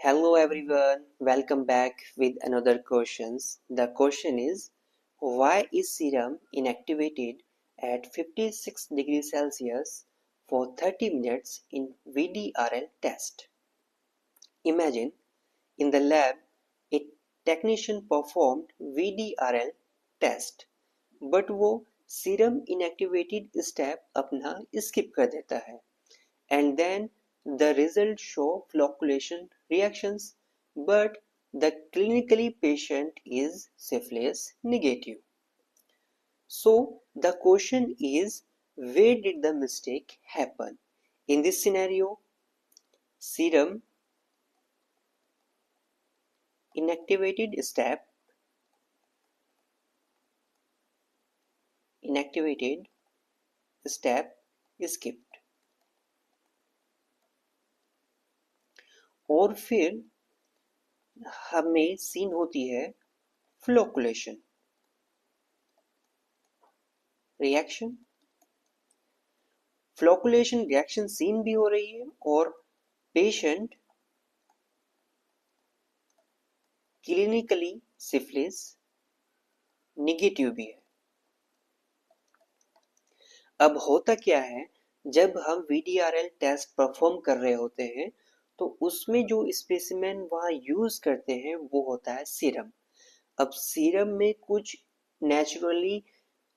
Hello everyone, welcome back with another questions. The question is, why is serum inactivated at 56 degrees Celsius for 30 minutes in VDRL test? Imagine in the lab a technician performed VDRL test, but वो serum inactivated step अपना skip कर देता है. And then the results show flocculation reactions, but the clinically patient is syphilis negative. So the question is, where did the mistake happen? In this scenario, serum inactivated step skipped. और फिर हमें seen होती है flocculation reaction. Flocculation reaction seen भी हो रही है और पेशेंट क्लिनिकली सिफिलिस निगेटिव भी है. अब होता क्या है, जब हम VDRL टेस्ट परफॉर्म कर रहे होते हैं तो उसमें जो स्पेसिमेन वहाँ यूज करते हैं वो होता है सीरम. अब सीरम में कुछ नेचुरली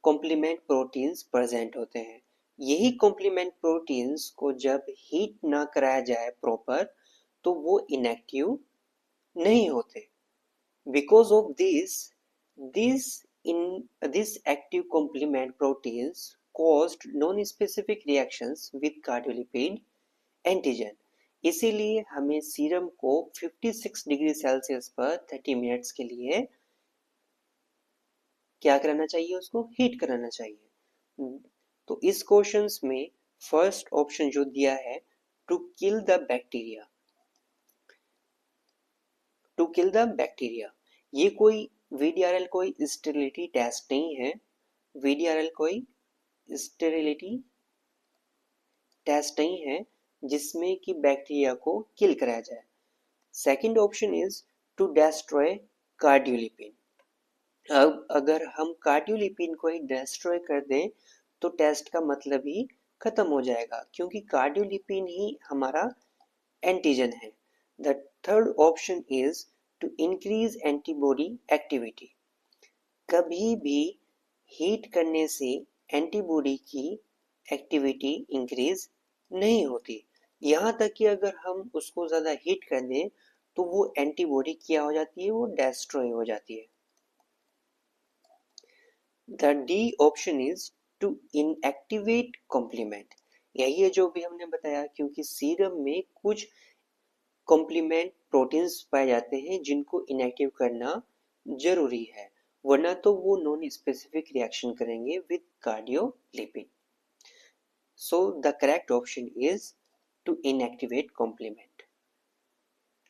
कॉम्प्लीमेंट प्रोटीन्स प्रेजेंट होते हैं. यही कॉम्प्लीमेंट प्रोटीन्स को जब हीट ना कराया जाए प्रॉपर तो वो इनएक्टिव नहीं होते. Because of this active complement proteins caused non-specific reactions with cardiolipid antigen. इसीलिए हमें सीरम को 56 डिग्री सेल्सियस पर 30 मिनट्स के लिए क्या कराना चाहिए, उसको हीट कराना चाहिए. तो इस क्वेश्चंस में फर्स्ट ऑप्शन जो दिया है, टू किल द बैक्टीरिया, ये कोई VDRL कोई स्टेरिलिटी टेस्ट नहीं है. VDRL कोई स्टेरिलिटी टेस्ट नहीं है जिसमें कि बैक्टीरिया को किल कराया जाए. Second option is to destroy cardiolipin. अब अगर हम कार्डियोलिपिन को ही डेस्ट्रॉय कर दें तो टेस्ट का मतलब ही खत्म हो जाएगा, क्योंकि कार्डियोलिपिन ही हमारा एंटीजन है. The third option is to increase antibody activity. कभी भी हीट करने से एंटीबॉडी की एक्टिविटी इंक्रीज नहीं होती. यहाँ तक कि अगर हम उसको ज़्यादा हीट कर दें तो वो एंटीबॉडी क्या हो जाती है, वो डेस्ट्रॉय हो जाती है. The D option is to inactivate complement. यही है जो भी हमने बताया, क्योंकि सीरम में कुछ कॉम्प्लीमेंट प्रोटीन्स पाए जाते हैं जिनको इनएक्टिव करना जरूरी है, वरना तो वो नॉन स्पेसिफिक रिएक्शन करेंगे with कार्डियोलिपिड. So the correct option is to inactivate complement.